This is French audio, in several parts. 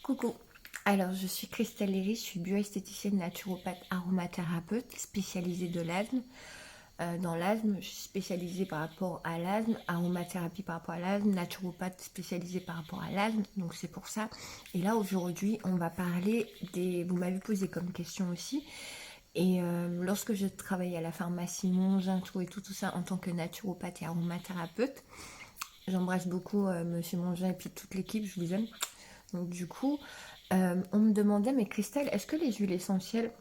Coucou, alors je suis Christelle Léry, je suis bioesthéticienne naturopathe aromathérapeute spécialisée de l'asthme. Dans l'asthme, je suis spécialisée par rapport à l'asthme, aromathérapie par rapport à l'asthme, naturopathe spécialisée par rapport à l'asthme, donc c'est pour ça. Et là aujourd'hui, on va parler des... Vous m'avez posé comme question aussi. Et lorsque je travaillais à la pharmacie Mongin, tout ça en tant que naturopathe et aromathérapeute, j'embrasse beaucoup Monsieur Mongin et puis toute l'équipe, je vous aime. Donc du coup, on me demandait, mais Christelle, est-ce que les huiles essentielles,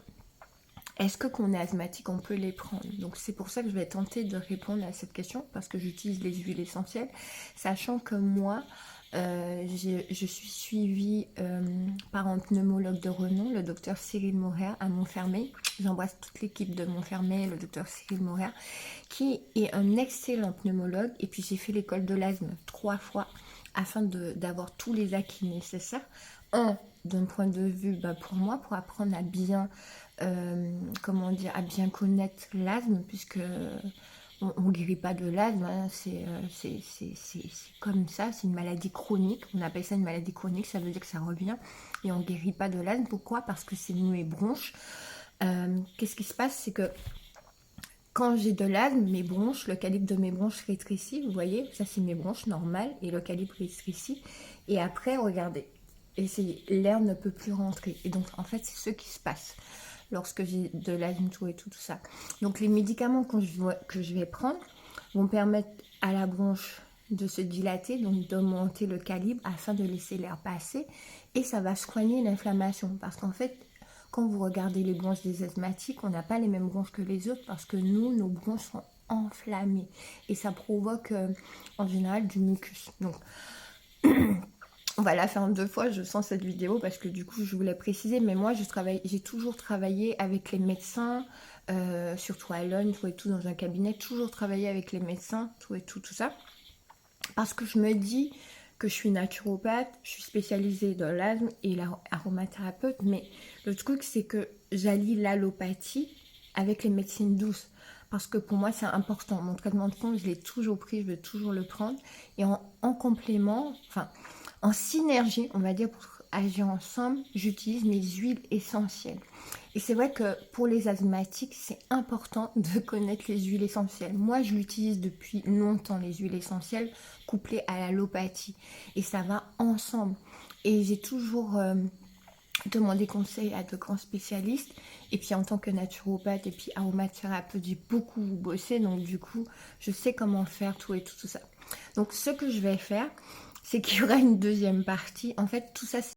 est-ce que quand on est asthmatique, on peut les prendre? Donc c'est pour ça que je vais tenter de répondre à cette question, parce que j'utilise les huiles essentielles, sachant que moi, je suis suivie par un pneumologue de renom, le docteur Cyril Morer à Montfermeil. J'embrasse toute l'équipe de Montfermeil, le docteur Cyril Morer, qui est un excellent pneumologue. Et puis j'ai fait l'école de l'asthme 3 fois afin d'avoir tous les acquis nécessaires. D'un point de vue, pour moi, pour apprendre à bien, comment dire, à bien connaître l'asthme, puisque on ne guérit pas de l'asthme, hein, c'est comme ça, c'est une maladie chronique, on appelle ça une maladie chronique, ça veut dire que ça revient, et on ne guérit pas de l'asthme. Pourquoi? Parce que c'est nous les bronches. Qu'est-ce qui se passe? C'est que quand j'ai de l'asthme, mes bronches, le calibre de mes bronches rétrécit, vous voyez, ça c'est mes bronches normales, et le calibre rétrécit, et après, regardez, et l'air ne peut plus rentrer, et donc en fait c'est ce qui se passe lorsque j'ai de l'asthme, tout ça. Donc les médicaments que je vais prendre vont permettre à la bronche de se dilater, donc d'augmenter le calibre afin de laisser l'air passer, et ça va soigner l'inflammation, parce qu'en fait, quand vous regardez les bronches des asthmatiques, on n'a pas les mêmes bronches que les autres, parce que nous, nos bronches sont enflammées, et ça provoque en général du mucus. Donc on va la faire 2 fois, je sens cette vidéo, parce que du coup je voulais préciser, mais moi j'ai toujours travaillé avec les médecins, surtout à Londres, tout dans un cabinet, toujours travaillé avec les médecins, tout ça, parce que je me dis que je suis naturopathe, je suis spécialisée dans l'asthme et l'aromathérapeute, mais le truc c'est que j'allie l'allopathie avec les médecines douces, parce que pour moi c'est important. Mon traitement de fond, je l'ai toujours pris, je veux toujours le prendre, et en complément, enfin en synergie, on va dire, pour agir ensemble, j'utilise mes huiles essentielles. Et c'est vrai que pour les asthmatiques, c'est important de connaître les huiles essentielles. Moi, je l'utilise depuis longtemps, les huiles essentielles, couplées à l'allopathie. Et ça va ensemble. Et j'ai toujours demandé conseil à de grands spécialistes. Et puis en tant que naturopathe et puis aromathérapeute, j'ai beaucoup bossé. Donc du coup, je sais comment faire tout ça. Donc ce que je vais faire, c'est qu'il y aura une deuxième partie. En fait, tout ça,